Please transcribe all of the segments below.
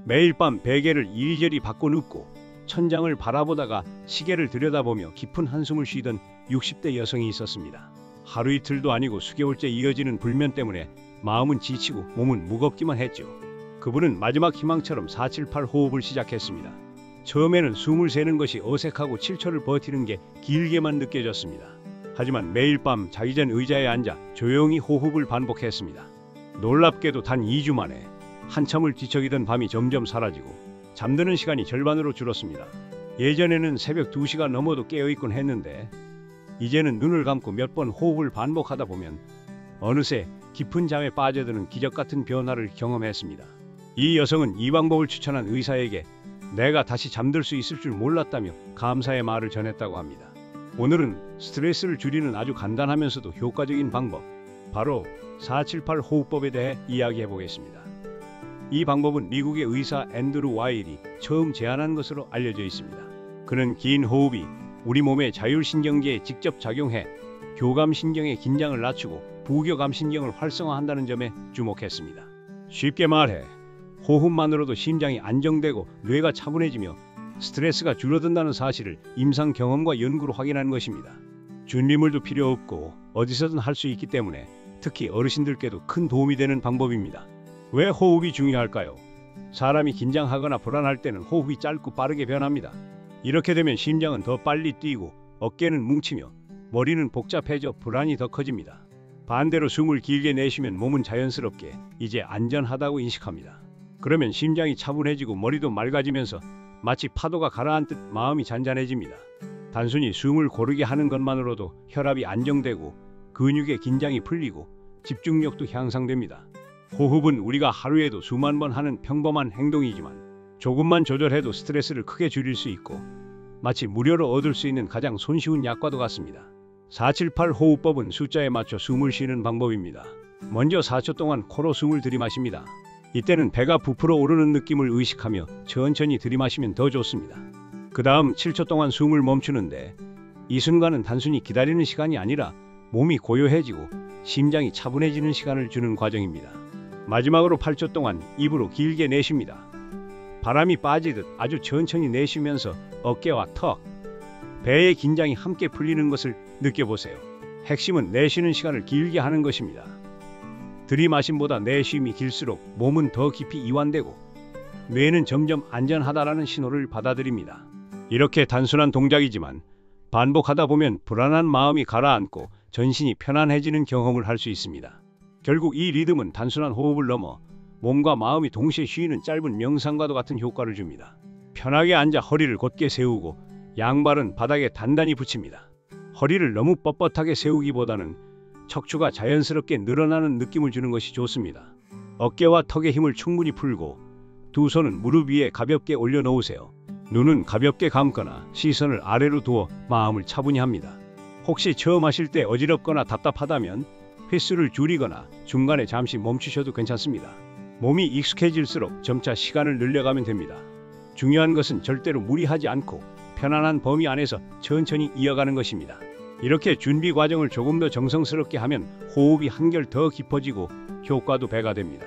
매일 밤 베개를 이리저리 바꿔 눕고 천장을 바라보다가 시계를 들여다보며 깊은 한숨을 쉬던 60대 여성이 있었습니다. 하루 이틀도 아니고 수개월째 이어지는 불면 때문에 마음은 지치고 몸은 무겁기만 했죠. 그분은 마지막 희망처럼 478 호흡을 시작했습니다. 처음에는 숨을 세는 것이 어색하고 7초를 버티는 게 길게만 느껴졌습니다. 하지만 매일 밤 자기 전 의자에 앉아 조용히 호흡을 반복했습니다. 놀랍게도 단 2주 만에 한참을 뒤척이던 밤이 점점 사라지고 잠드는 시간이 절반으로 줄었습니다. 예전에는 새벽 2시가 넘어도 깨어있곤 했는데 이제는 눈을 감고 몇 번 호흡을 반복하다 보면 어느새 깊은 잠에 빠져드는 기적같은 변화를 경험했습니다. 이 여성은 이 방법을 추천한 의사에게 내가 다시 잠들 수 있을 줄 몰랐다며 감사의 말을 전했다고 합니다. 오늘은 스트레스를 줄이는 아주 간단하면서도 효과적인 방법, 바로 478 호흡법에 대해 이야기해 보겠습니다. 이 방법은 미국의 의사 앤드루 와일이 처음 제안한 것으로 알려져 있습니다. 그는 긴 호흡이 우리 몸의 자율신경계에 직접 작용해 교감신경의 긴장을 낮추고 부교감신경을 활성화한다는 점에 주목했습니다. 쉽게 말해 호흡만으로도 심장이 안정되고 뇌가 차분해지며 스트레스가 줄어든다는 사실을 임상 경험과 연구로 확인한 것입니다. 준비물도 필요 없고 어디서든 할 수 있기 때문에 특히 어르신들께도 큰 도움이 되는 방법입니다. 왜 호흡이 중요할까요? 사람이 긴장하거나 불안할 때는 호흡이 짧고 빠르게 변합니다. 이렇게 되면 심장은 더 빨리 뛰고 어깨는 뭉치며 머리는 복잡해져 불안이 더 커집니다. 반대로 숨을 길게 내쉬면 몸은 자연스럽게 이제 안전하다고 인식합니다. 그러면 심장이 차분해지고 머리도 맑아지면서 마치 파도가 가라앉듯 마음이 잔잔해집니다. 단순히 숨을 고르게 하는 것만으로도 혈압이 안정되고 근육의 긴장이 풀리고 집중력도 향상됩니다. 호흡은 우리가 하루에도 수만 번 하는 평범한 행동이지만 조금만 조절해도 스트레스를 크게 줄일 수 있고 마치 무료로 얻을 수 있는 가장 손쉬운 약과도 같습니다. 478 호흡법은 숫자에 맞춰 숨을 쉬는 방법입니다. 먼저 4초 동안 코로 숨을 들이마십니다. 이때는 배가 부풀어 오르는 느낌을 의식하며 천천히 들이마시면 더 좋습니다. 그 다음 7초 동안 숨을 멈추는데 이 순간은 단순히 기다리는 시간이 아니라 몸이 고요해지고 심장이 차분해지는 시간을 주는 과정입니다. 마지막으로 8초 동안 입으로 길게 내쉽니다. 바람이 빠지듯 아주 천천히 내쉬면서 어깨와 턱, 배의 긴장이 함께 풀리는 것을 느껴보세요. 핵심은 내쉬는 시간을 길게 하는 것입니다. 들이마심보다 내쉼이 길수록 몸은 더 깊이 이완되고 뇌는 점점 안전하다라는 신호를 받아들입니다. 이렇게 단순한 동작이지만 반복하다 보면 불안한 마음이 가라앉고 전신이 편안해지는 경험을 할 수 있습니다. 결국 이 리듬은 단순한 호흡을 넘어 몸과 마음이 동시에 쉬는 짧은 명상과도 같은 효과를 줍니다. 편하게 앉아 허리를 곧게 세우고 양발은 바닥에 단단히 붙입니다. 허리를 너무 뻣뻣하게 세우기보다는 척추가 자연스럽게 늘어나는 느낌을 주는 것이 좋습니다. 어깨와 턱의 힘을 충분히 풀고 두 손은 무릎 위에 가볍게 올려놓으세요. 눈은 가볍게 감거나 시선을 아래로 두어 마음을 차분히 합니다. 혹시 처음 하실 때 어지럽거나 답답하다면 횟수를 줄이거나 중간에 잠시 멈추셔도 괜찮습니다. 몸이 익숙해질수록 점차 시간을 늘려가면 됩니다. 중요한 것은 절대로 무리하지 않고 편안한 범위 안에서 천천히 이어가는 것입니다. 이렇게 준비 과정을 조금 더 정성스럽게 하면 호흡이 한결 더 깊어지고 효과도 배가 됩니다.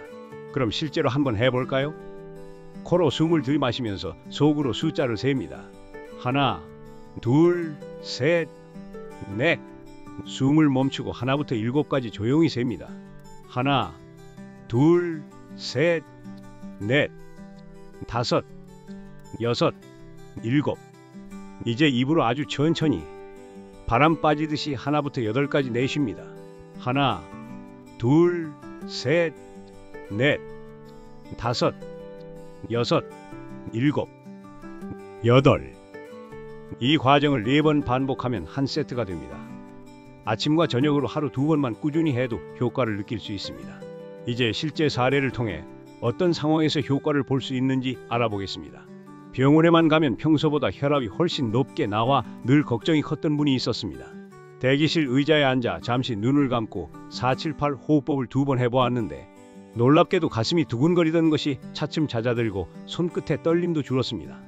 그럼 실제로 한번 해볼까요? 코로 숨을 들이마시면서 속으로 숫자를 셉니다. 하나, 둘, 셋, 넷. 숨을 멈추고 하나부터 7까지 조용히 셉니다. 하나, 둘, 셋, 넷, 다섯, 여섯, 일곱. 이제 입으로 아주 천천히 바람 빠지듯이 하나부터 8까지 내쉽니다. 하나, 둘, 셋, 넷, 다섯, 여섯, 일곱, 여덟. 이 과정을 4번 반복하면 한 세트가 됩니다. 아침과 저녁으로 하루 2번만 꾸준히 해도 효과를 느낄 수 있습니다. 이제 실제 사례를 통해 어떤 상황에서 효과를 볼 수 있는지 알아보겠습니다. 병원에만 가면 평소보다 혈압이 훨씬 높게 나와 늘 걱정이 컸던 분이 있었습니다. 대기실 의자에 앉아 잠시 눈을 감고 478 호흡법을 2번 해보았는데 놀랍게도 가슴이 두근거리던 것이 차츰 잦아들고 손끝에 떨림도 줄었습니다.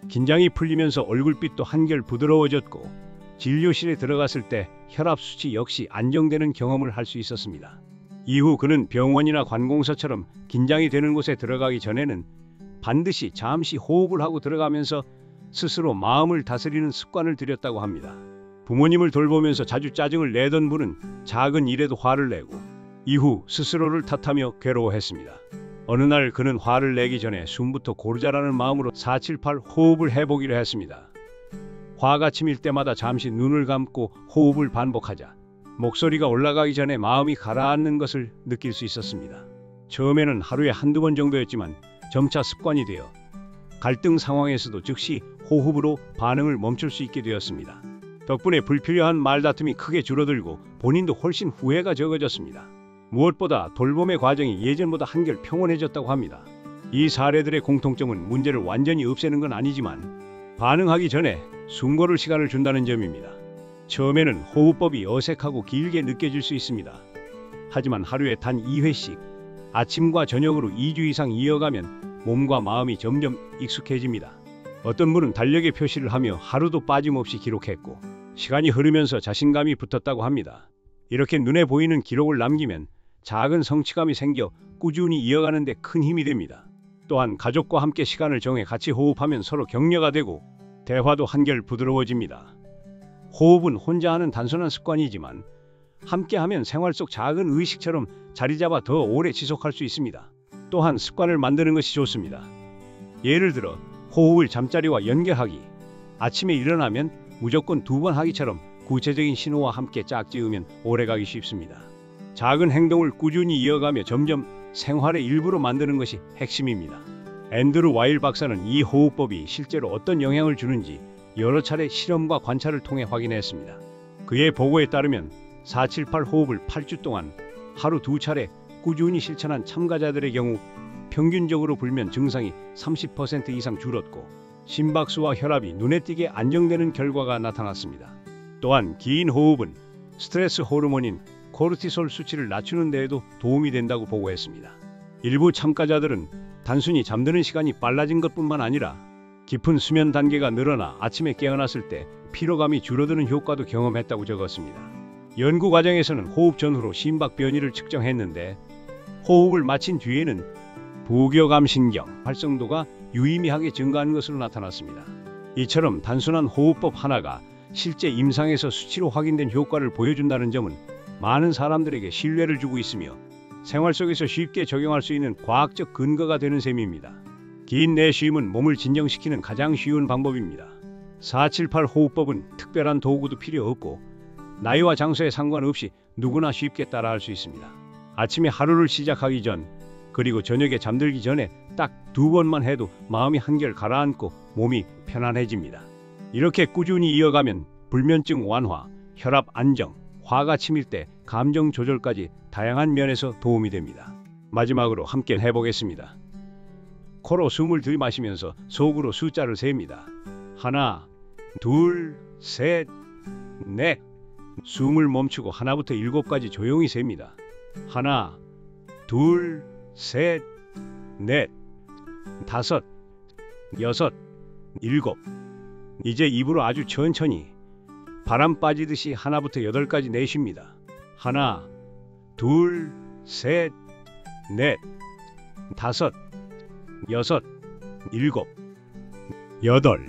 긴장이 풀리면서 얼굴빛도 한결 부드러워졌고 진료실에 들어갔을 때 혈압 수치 역시 안정되는 경험을 할 수 있었습니다. 이후 그는 병원이나 관공서처럼 긴장이 되는 곳에 들어가기 전에는 반드시 잠시 호흡을 하고 들어가면서 스스로 마음을 다스리는 습관을 들였다고 합니다. 부모님을 돌보면서 자주 짜증을 내던 분은 작은 일에도 화를 내고 이후 스스로를 탓하며 괴로워했습니다. 어느 날 그는 화를 내기 전에 숨부터 고르자라는 마음으로 478 호흡을 해보기로 했습니다. 화가 치밀 때마다 잠시 눈을 감고 호흡을 반복하자 목소리가 올라가기 전에 마음이 가라앉는 것을 느낄 수 있었습니다. 처음에는 하루에 한두 번 정도였지만 점차 습관이 되어 갈등 상황에서도 즉시 호흡으로 반응을 멈출 수 있게 되었습니다. 덕분에 불필요한 말다툼이 크게 줄어들고 본인도 훨씬 후회가 적어졌습니다. 무엇보다 돌봄의 과정이 예전보다 한결 평온해졌다고 합니다. 이 사례들의 공통점은 문제를 완전히 없애는 건 아니지만 반응하기 전에 숨 고를 시간을 준다는 점입니다. 처음에는 호흡법이 어색하고 길게 느껴질 수 있습니다. 하지만 하루에 단 2회씩 아침과 저녁으로 2주 이상 이어가면 몸과 마음이 점점 익숙해집니다. 어떤 분은 달력에 표시를 하며 하루도 빠짐없이 기록했고 시간이 흐르면서 자신감이 붙었다고 합니다. 이렇게 눈에 보이는 기록을 남기면 작은 성취감이 생겨 꾸준히 이어가는 데 큰 힘이 됩니다. 또한 가족과 함께 시간을 정해 같이 호흡하면 서로 격려가 되고 대화도 한결 부드러워집니다. 호흡은 혼자 하는 단순한 습관이지만 함께하면 생활 속 작은 의식처럼 자리 잡아 더 오래 지속할 수 있습니다. 또한 습관을 만드는 것이 좋습니다. 예를 들어 호흡을 잠자리와 연결하기, 아침에 일어나면 무조건 2번 하기처럼 구체적인 신호와 함께 짝지으면 오래가기 쉽습니다. 작은 행동을 꾸준히 이어가며 점점 생활의 일부로 만드는 것이 핵심입니다. 앤드루 와일 박사는 이 호흡법이 실제로 어떤 영향을 주는지 여러 차례 실험과 관찰을 통해 확인했습니다. 그의 보고에 따르면 478 호흡을 8주 동안 하루 2차례 꾸준히 실천한 참가자들의 경우 평균적으로 불면 증상이 30% 이상 줄었고 심박수와 혈압이 눈에 띄게 안정되는 결과가 나타났습니다. 또한 긴 호흡은 스트레스 호르몬인 코르티솔 수치를 낮추는 데에도 도움이 된다고 보고했습니다. 일부 참가자들은 단순히 잠드는 시간이 빨라진 것뿐만 아니라 깊은 수면 단계가 늘어나 아침에 깨어났을 때 피로감이 줄어드는 효과도 경험했다고 적었습니다. 연구 과정에서는 호흡 전후로 심박 변이를 측정했는데 호흡을 마친 뒤에는 부교감신경 활성도가 유의미하게 증가한 것으로 나타났습니다. 이처럼 단순한 호흡법 하나가 실제 임상에서 수치로 확인된 효과를 보여준다는 점은 많은 사람들에게 신뢰를 주고 있으며 생활 속에서 쉽게 적용할 수 있는 과학적 근거가 되는 셈입니다. 긴 내쉼은 몸을 진정시키는 가장 쉬운 방법입니다. 478 호흡법은 특별한 도구도 필요 없고 나이와 장소에 상관없이 누구나 쉽게 따라할 수 있습니다. 아침에 하루를 시작하기 전 그리고 저녁에 잠들기 전에 딱 2번만 해도 마음이 한결 가라앉고 몸이 편안해집니다. 이렇게 꾸준히 이어가면 불면증 완화, 혈압 안정, 화가 치밀 때 감정 조절까지 다양한 면에서 도움이 됩니다. 마지막으로 함께 해보겠습니다. 코로 숨을 들이마시면서 속으로 숫자를 셉니다. 하나, 둘, 셋, 넷. 숨을 멈추고 하나부터 7까지 조용히 셉니다. 하나, 둘, 셋, 넷, 다섯, 여섯, 일곱. 이제 입으로 아주 천천히 바람 빠지듯이 하나부터 8까지 내쉽니다. 하나, 둘, 셋, 넷, 다섯, 여섯, 일곱, 여덟.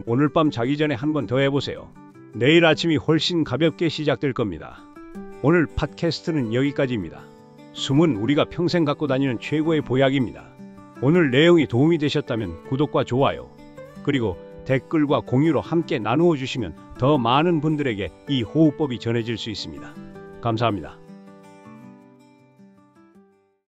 오늘 밤 자기 전에 한 번 더 해보세요. 내일 아침이 훨씬 가볍게 시작될 겁니다. 오늘 팟캐스트는 여기까지입니다. 숨은 우리가 평생 갖고 다니는 최고의 보약입니다. 오늘 내용이 도움이 되셨다면 구독과 좋아요, 그리고 댓글과 공유로 함께 나누어 주시면 더 많은 분들에게 이 호흡법이 전해질 수 있습니다. 감사합니다.